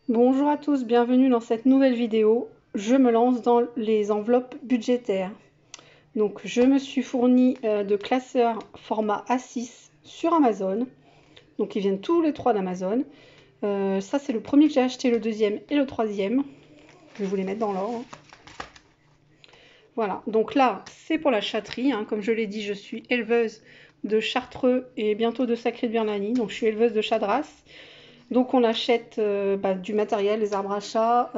Bonjour à tous, bienvenue dans cette nouvelle vidéo. Je me lance dans les enveloppes budgétaires. Donc je me suis fourni de classeurs format A6 sur Amazon. Donc ils viennent tous les trois d'Amazon. Ça c'est le premier que j'ai acheté, le deuxième et le troisième. Je vais vous les mettre dans l'ordre. Voilà, donc là c'est pour la chatterie. Comme je l'ai dit, je suis éleveuse de chartreux et bientôt de sacré de Birmanie. Donc je suis éleveuse de chats de race. Donc on achète du matériel, des arbres à chat.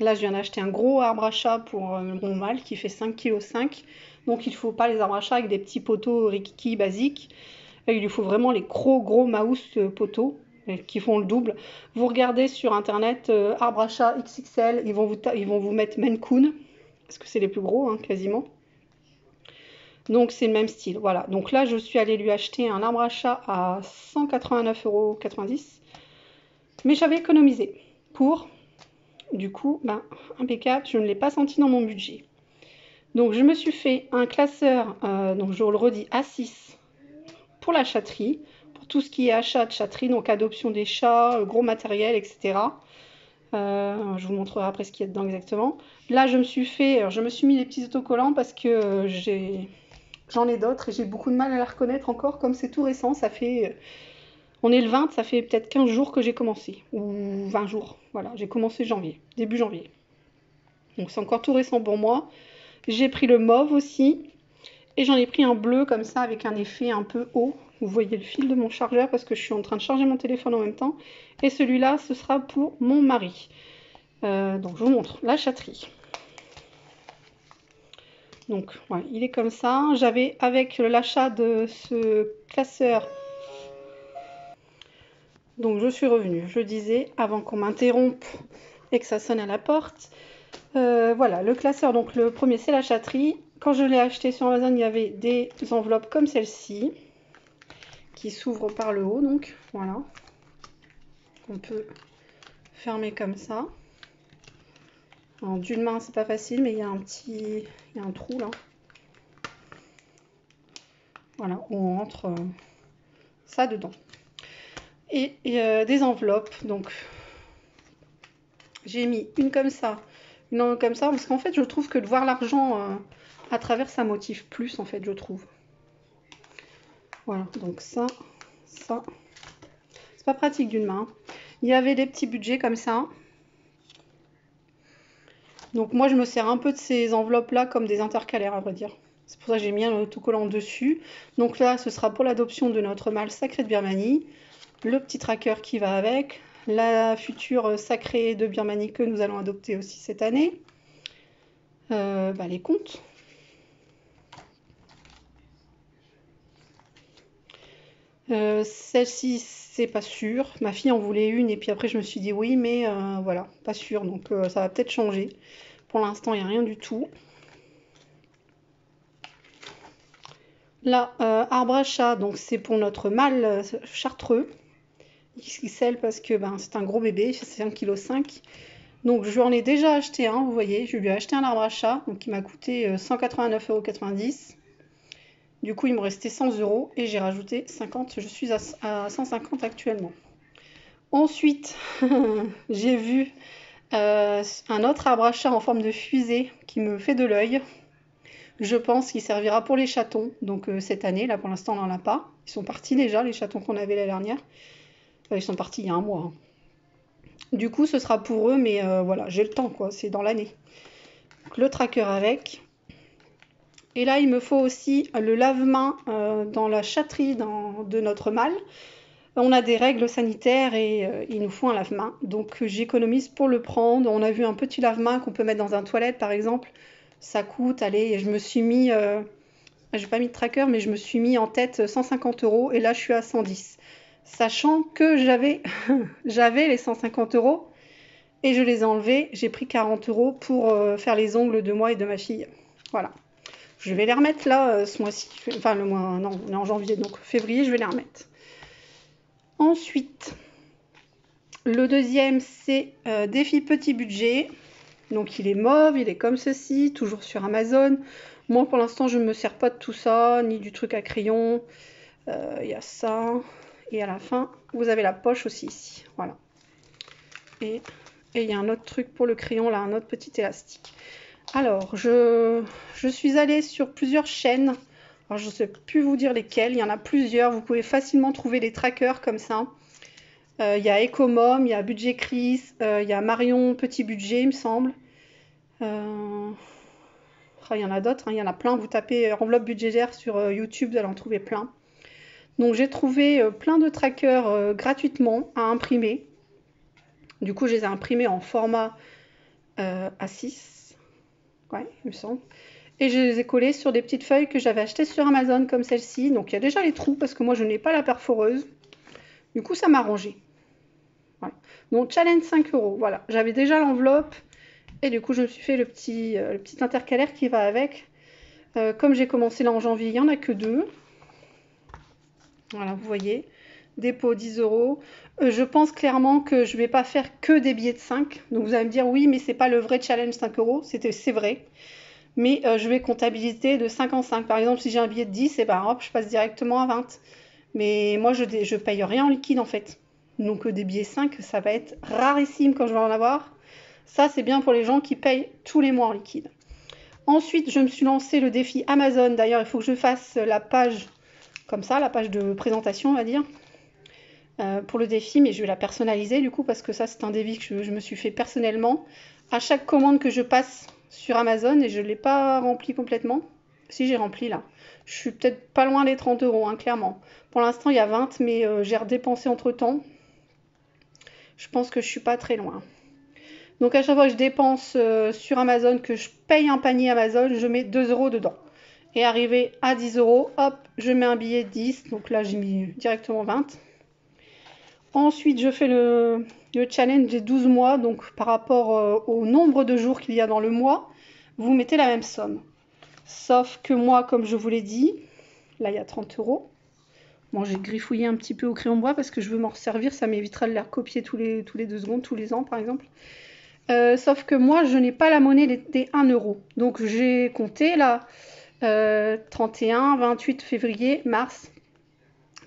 Là je viens d'acheter un gros arbre à chat pour mon mâle qui fait 5,5 kg. Donc il ne faut pas les arbres à chat avec des petits poteaux rikiki basiques. Il lui faut vraiment les gros mouse poteaux qui font le double. Vous regardez sur internet arbre à chat XXL, ils vont vous mettre Maine Coon, parce que c'est les plus gros quasiment. Donc c'est le même style, voilà. Donc là je suis allée lui acheter un arbre à chat à 189,90 €. Mais j'avais économisé pour, du coup, impeccable, je ne l'ai pas senti dans mon budget. Donc je me suis fait un classeur, donc je le redis, A6 pour la chatterie, pour tout ce qui est achat de chatterie, donc adoption des chats, gros matériel, etc. Je vous montrerai après ce qu'il y a dedans exactement. Là je me suis mis les petits autocollants parce que j'en ai d'autres et j'ai beaucoup de mal à la reconnaître encore, comme c'est tout récent, ça fait... On est le 20, ça fait peut-être 15 jours que j'ai commencé, ou 20 jours, voilà, j'ai commencé janvier, début janvier. Donc c'est encore tout récent pour moi. J'ai pris le mauve aussi, et j'en ai pris un bleu comme ça, avec un effet un peu haut. Vous voyez le fil de mon chargeur, parce que je suis en train de charger mon téléphone en même temps. Et celui-là, ce sera pour mon mari. Donc je vous montre la chatterie. Donc voilà, il est comme ça. J'avais, avec l'achat de ce classeur... Donc je suis revenue, je disais, avant qu'on m'interrompe et que ça sonne à la porte. Voilà, le classeur, donc le premier c'est la chatterie. Quand je l'ai acheté sur Amazon, il y avait des enveloppes comme celle-ci, qui s'ouvrent par le haut, donc voilà. On peut fermer comme ça. Alors d'une main c'est pas facile, mais il y a il y a un trou là. Voilà, on rentre ça dedans. Et des enveloppes, donc j'ai mis une comme ça, une autre comme ça, parce qu'en fait je trouve que de voir l'argent à travers ça motive plus, en fait, je trouve. Voilà, donc ça, c'est pas pratique d'une main. Il y avait des petits budgets comme ça. Donc moi je me sers un peu de ces enveloppes là comme des intercalaires, à vrai dire. C'est pour ça que j'ai mis un autocollant dessus. Donc là ce sera pour l'adoption de notre mâle sacré de Birmanie. Le petit tracker qui va avec. La future sacrée de Birmanie que nous allons adopter aussi cette année. Les comptes. Celle-ci, c'est pas sûr. Ma fille en voulait une et puis après je me suis dit oui, mais voilà, pas sûr. Donc ça va peut-être changer. Pour l'instant, il n'y a rien du tout. Là, arbre à chat, donc c'est pour notre mâle chartreux. XXL parce que c'est un gros bébé, c'est 1,5 kg. Donc je lui en ai déjà acheté un, vous voyez, je lui ai acheté un arbre à chat, donc il m'a coûté 189,90 €. Du coup, il me restait 100 € et j'ai rajouté 50, je suis à 150 actuellement. Ensuite, j'ai vu un autre arbre à chat en forme de fusée qui me fait de l'œil. Je pense qu'il servira pour les chatons, donc cette année, là pour l'instant on n'en a pas. Ils sont partis déjà, les chatons qu'on avait la dernière. Ils sont partis il y a un mois. Du coup, ce sera pour eux, mais voilà, j'ai le temps, quoi, c'est dans l'année. Le tracker avec. Et là, il me faut aussi le lave-main dans la chatterie de notre mâle. On a des règles sanitaires et il nous faut un lave-main. Donc j'économise pour le prendre. On a vu un petit lave-main qu'on peut mettre dans un toilette, par exemple. Ça coûte, allez, je me suis mis... j'ai pas mis de tracker, mais je me suis mis en tête 150 € et là, je suis à 110. Sachant que j'avais les 150 € et je les ai enlevés. J'ai pris 40 € pour faire les ongles de moi et de ma fille. Voilà. Je vais les remettre là ce mois-ci. Enfin, le mois, non, on est en janvier, donc février, je vais les remettre. Ensuite, le deuxième, c'est défi petit budget. Donc il est mauve, il est comme ceci, toujours sur Amazon. Moi, pour l'instant, je ne me sers pas de tout ça, ni du truc à crayon. Il y a ça. Et à la fin, vous avez la poche aussi ici. Voilà. Et il y a un autre truc pour le crayon, là, un autre petit élastique. Alors, je suis allée sur plusieurs chaînes. Alors, je ne sais plus vous dire lesquelles. Il y en a plusieurs. Vous pouvez facilement trouver des trackers comme ça. Il y a Ecomom, il y a Budget Chris, il y a Marion Petit Budget, il me semble. Il y en a d'autres, hein, il y en a plein. Vous tapez enveloppe budgétaire sur YouTube, vous allez en trouver plein. Donc j'ai trouvé plein de trackers gratuitement à imprimer. Du coup, je les ai imprimés en format A6. Ouais, il me semble. Et je les ai collés sur des petites feuilles que j'avais achetées sur Amazon, comme celle-ci. Donc il y a déjà les trous, parce que moi je n'ai pas la perforeuse. Du coup, ça m'a arrangé. Voilà. Donc challenge 5 €. Voilà, j'avais déjà l'enveloppe. Et du coup, je me suis fait le petit intercalaire qui va avec. Comme j'ai commencé là en janvier, il n'y en a que 2. Voilà, vous voyez. Dépôt 10 €. Je pense clairement que je ne vais pas faire que des billets de 5. Donc vous allez me dire, oui, mais c'est pas le vrai challenge 5 €. C'est vrai. Mais je vais comptabiliser de 5 en 5. Par exemple, si j'ai un billet de 10, et ben hop, je passe directement à 20. Mais moi, je paye rien en liquide en fait. Donc des billets 5, ça va être rarissime quand je vais en avoir. Ça, c'est bien pour les gens qui payent tous les mois en liquide. Ensuite, je me suis lancé le défi Amazon. D'ailleurs, il faut que je fasse la page comme ça, la page de présentation, on va dire, pour le défi. Mais je vais la personnaliser du coup, parce que ça, c'est un défi que je me suis fait personnellement. À chaque commande que je passe sur Amazon, et je ne l'ai pas rempli complètement. Si, j'ai rempli là. Je suis peut-être pas loin des 30 €, hein, clairement. Pour l'instant, il y a 20, mais j'ai redépensé entre-temps. Je pense que je suis pas très loin. Donc à chaque fois que je dépense sur Amazon, que je paye un panier Amazon, je mets 2 € dedans. Et arrivé à 10 €, hop, je mets un billet de 10. Donc là, j'ai mis directement 20. Ensuite, je fais le challenge des 12 mois. Donc par rapport au nombre de jours qu'il y a dans le mois, vous mettez la même somme. Sauf que moi, comme je vous l'ai dit, là, il y a 30 €. Bon, j'ai griffouillé un petit peu au crayon de bois parce que je veux m'en resservir. Ça m'évitera de les recopier tous les 2 secondes, tous les ans, par exemple. Sauf que moi, je n'ai pas la monnaie des 1 €. Donc j'ai compté là, 31, 28 février, mars,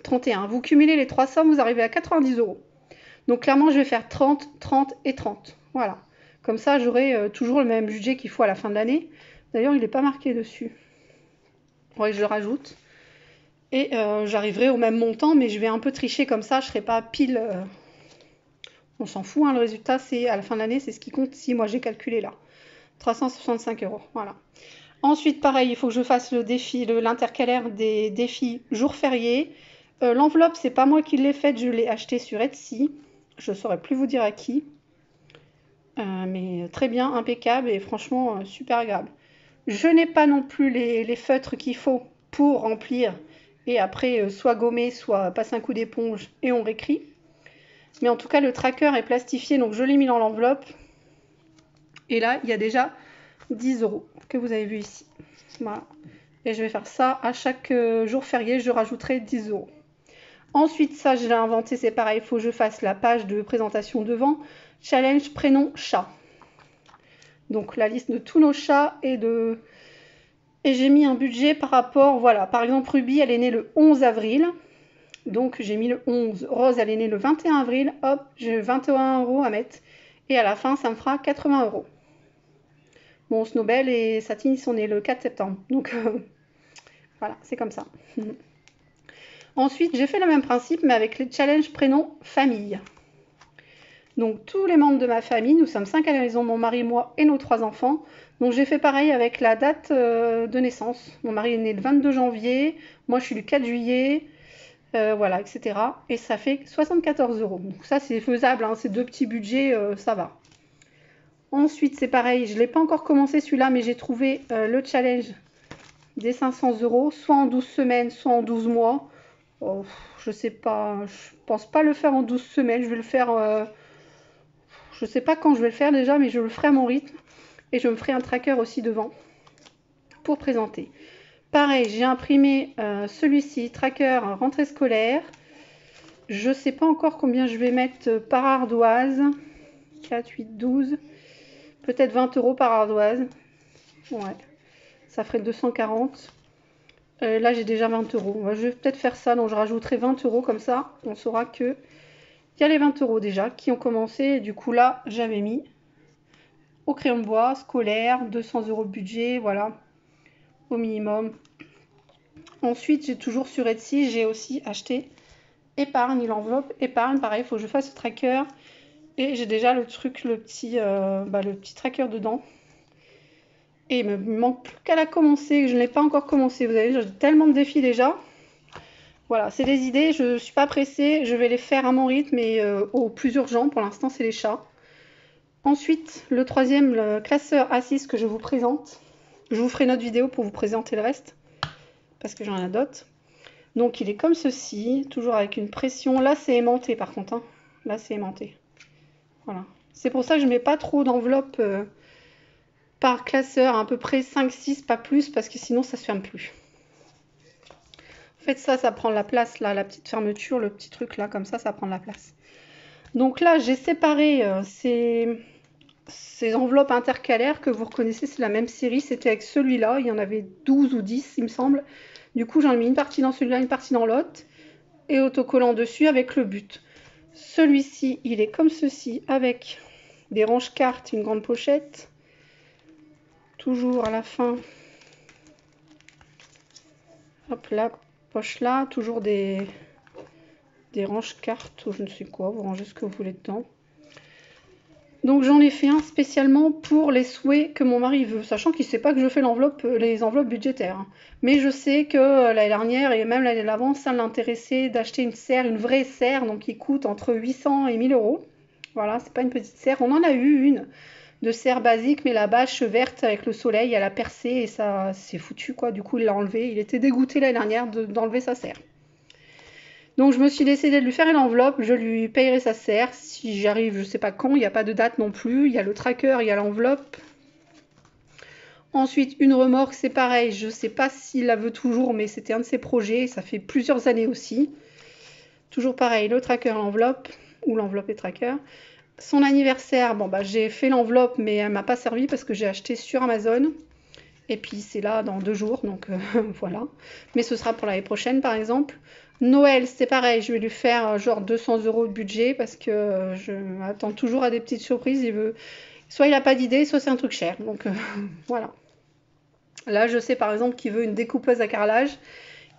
31. Vous cumulez les 3 sommes, vous arrivez à 90 €. Donc clairement, je vais faire 30, 30 et 30. Voilà. Comme ça, j'aurai toujours le même budget qu'il faut à la fin de l'année. D'ailleurs, il n'est pas marqué dessus. Ouais, je le rajoute. Et j'arriverai au même montant, mais je vais un peu tricher comme ça. Je ne serai pas pile... On s'en fout, hein, le résultat, c'est à la fin de l'année, c'est ce qui compte. Si moi j'ai calculé là, 365 €, voilà. Ensuite, pareil, il faut que je fasse le défi, l'intercalaire des défis jours fériés. L'enveloppe, c'est pas moi qui l'ai faite, je l'ai achetée sur Etsy. Je ne saurais plus vous dire à qui. Mais très bien, impeccable et franchement super agréable. Je n'ai pas non plus les feutres qu'il faut pour remplir et après soit gommer, soit passer un coup d'éponge et on réécrit. Mais en tout cas, le tracker est plastifié, donc je l'ai mis dans l'enveloppe. Et là, il y a déjà 10 € que vous avez vu ici. Voilà. Et je vais faire ça à chaque jour férié, je rajouterai 10 €. Ensuite, ça, je l'ai inventé, c'est pareil, il faut que je fasse la page de présentation devant. Challenge prénom chat. Donc la liste de tous nos chats et j'ai mis un budget par rapport, voilà, par exemple Ruby, elle est née le 11 avril. Donc j'ai mis le 11. Rose, elle est née le 21 avril. Hop, j'ai 21 € à mettre. Et à la fin, ça me fera 80 €. Bon, Snowbell et Satine, ils sont nés le 4 septembre. Donc voilà, c'est comme ça. Ensuite, j'ai fait le même principe, mais avec les challenges prénom famille. Donc tous les membres de ma famille, nous sommes 5 à la maison, mon mari, moi et nos 3 enfants. Donc j'ai fait pareil avec la date de naissance. Mon mari est né le 22 janvier, moi je suis le 4 juillet. Voilà, etc. Et ça fait 74 €. Donc ça, c'est faisable, hein, ces 2 petits budgets, ça va. Ensuite, c'est pareil, je ne l'ai pas encore commencé celui-là, mais j'ai trouvé le challenge des 500 €, soit en 12 semaines, soit en 12 mois. Oh, je sais pas, je pense pas le faire en 12 semaines, je vais le faire... je sais pas quand je vais le faire déjà, mais je le ferai à mon rythme. Et je me ferai un tracker aussi devant pour présenter. Pareil, j'ai imprimé celui-ci, tracker rentrée scolaire. Je ne sais pas encore combien je vais mettre par ardoise. 4, 8, 12. Peut-être 20 € par ardoise. Ouais, ça ferait 240. Là, j'ai déjà 20 €. Je vais peut-être faire ça, donc je rajouterai 20 € comme ça. On saura que Il y a les 20 € déjà qui ont commencé. Du coup, là, j'avais mis au crayon de bois, scolaire, 200 € de budget, voilà, au minimum. Ensuite, j'ai toujours sur Etsy, j'ai aussi acheté épargne, l'enveloppe épargne. Pareil, il faut que je fasse ce tracker. Et j'ai déjà le truc, le petit tracker dedans. Et il me manque plus qu'à la commencer, que je ne l'ai pas encore commencé. Vous avez vu, j'ai tellement de défis déjà. Voilà, c'est des idées, je ne suis pas pressée, je vais les faire à mon rythme et au plus urgent. Pour l'instant, c'est les chats. Ensuite, le troisième, le classeur A6 que je vous présente. Je vous ferai une autre vidéo pour vous présenter le reste, parce que j'en ai d'autres. Donc, il est comme ceci, toujours avec une pression. Là, c'est aimanté par contre. Hein. Là, c'est aimanté. Voilà. C'est pour ça que je ne mets pas trop d'enveloppe par classeur, à peu près 5-6, pas plus, parce que sinon, ça ne se ferme plus. En fait, ça prend la place, là, la petite fermeture, le petit truc là, comme ça prend de la place. Donc là, j'ai séparé ces enveloppes intercalaires que vous reconnaissez, c'est la même série, c'était avec celui-là, il y en avait 12 ou 10, il me semble. Du coup, j'en ai mis une partie dans celui-là, une partie dans l'autre, et autocollant dessus avec le but. Celui-ci, il est comme ceci, avec des range-cartes, une grande pochette. Toujours à la fin, hop là, poche là, toujours des range-cartes ou je ne sais quoi, vous rangez ce que vous voulez dedans. Donc j'en ai fait un spécialement pour les souhaits que mon mari veut, sachant qu'il ne sait pas que je fais les enveloppes budgétaires. Hein. Mais je sais que l'année dernière et même l'année d'avant, ça l'intéressait d'acheter une serre, une vraie serre, donc qui coûte entre 800 et 1000 €. Voilà, c'est pas une petite serre. On en a eu une de serre basique, mais la bâche verte avec le soleil, elle a percé et ça c'est foutu quoi. Du coup, il l'a enlevé. Il était dégoûté l'année dernière d'enlever sa serre. Donc je me suis décidée de lui faire une enveloppe, je lui payerai sa serre, si j'arrive, je sais pas quand, il n'y a pas de date non plus, il y a le tracker, il y a l'enveloppe. Ensuite, une remorque, c'est pareil, je sais pas s'il la veut toujours, mais c'était un de ses projets, ça fait plusieurs années aussi. Toujours pareil, le tracker, l'enveloppe, ou l'enveloppe et tracker. Son anniversaire, bon bah j'ai fait l'enveloppe, mais elle m'a pas servi parce que j'ai acheté sur Amazon. Et puis c'est là dans 2 jours, donc voilà. Mais ce sera pour l'année prochaine par exemple. Noël, c'est pareil, je vais lui faire genre 200 € de budget parce que je m'attends toujours à des petites surprises. Il veut, soit il n'a pas d'idée, soit c'est un truc cher. Donc voilà. Là, je sais par exemple qu'il veut une découpeuse à carrelage.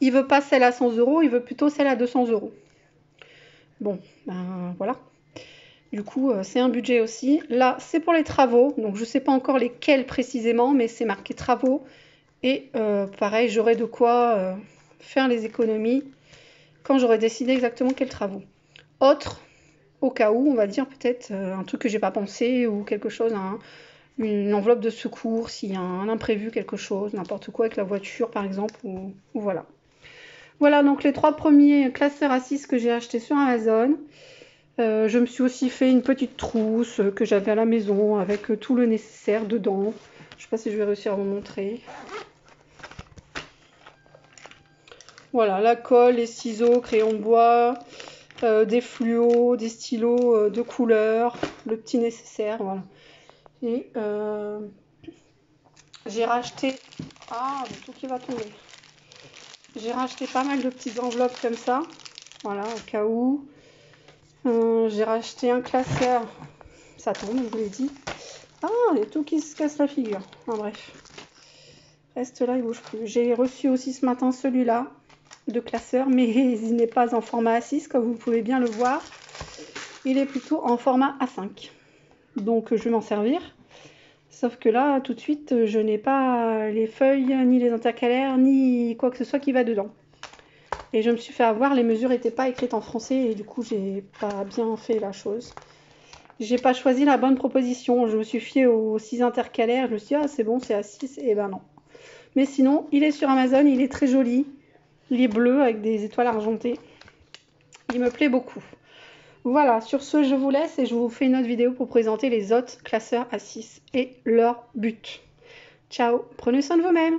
Il veut pas celle à 100 €, il veut plutôt celle à 200 €. Bon, ben voilà. Du coup, c'est un budget aussi. Là, c'est pour les travaux. Donc, je ne sais pas encore lesquels précisément, mais c'est marqué travaux. Et pareil, j'aurai de quoi faire les économies quand j'aurai décidé exactement quels travaux. Autre, au cas où, on va dire peut-être un truc que j'ai pas pensé ou quelque chose, hein, une enveloppe de secours s'il y a un imprévu, quelque chose, n'importe quoi avec la voiture par exemple, ou voilà. Voilà donc les 3 premiers classeurs à 6 que j'ai achetés sur Amazon. Je me suis aussi fait une petite trousse que j'avais à la maison avec tout le nécessaire dedans. Je ne sais pas si je vais réussir à vous montrer. Voilà, la colle, les ciseaux, crayons de bois, des fluos, des stylos de couleur, le petit nécessaire, voilà. Et j'ai racheté... Ah, tout qui va tomber. J'ai racheté pas mal de petites enveloppes comme ça, voilà, au cas où. J'ai racheté un classeur, ça tombe, je vous l'ai dit. Ah, il y a tout qui se casse la figure. Enfin, bref. Reste là, il bouge plus. J'ai reçu aussi ce matin celui-là de classeur, mais il n'est pas en format A6, comme vous pouvez bien le voir. Il est plutôt en format A5. Donc, je vais m'en servir. Sauf que là, tout de suite, je n'ai pas les feuilles, ni les intercalaires, ni quoi que ce soit qui va dedans. Et je me suis fait avoir, les mesures n'étaient pas écrites en français et du coup, j'ai pas bien fait la chose. J'ai pas choisi la bonne proposition. Je me suis fiée aux 6 intercalaires. Je me suis dit, ah, c'est bon, c'est à 6. Et ben non. Mais sinon, il est sur Amazon. Il est très joli. Il est bleu avec des étoiles argentées. Il me plaît beaucoup. Voilà, sur ce, je vous laisse et je vous fais une autre vidéo pour présenter les autres classeurs A6 et leur but. Ciao, prenez soin de vous-même.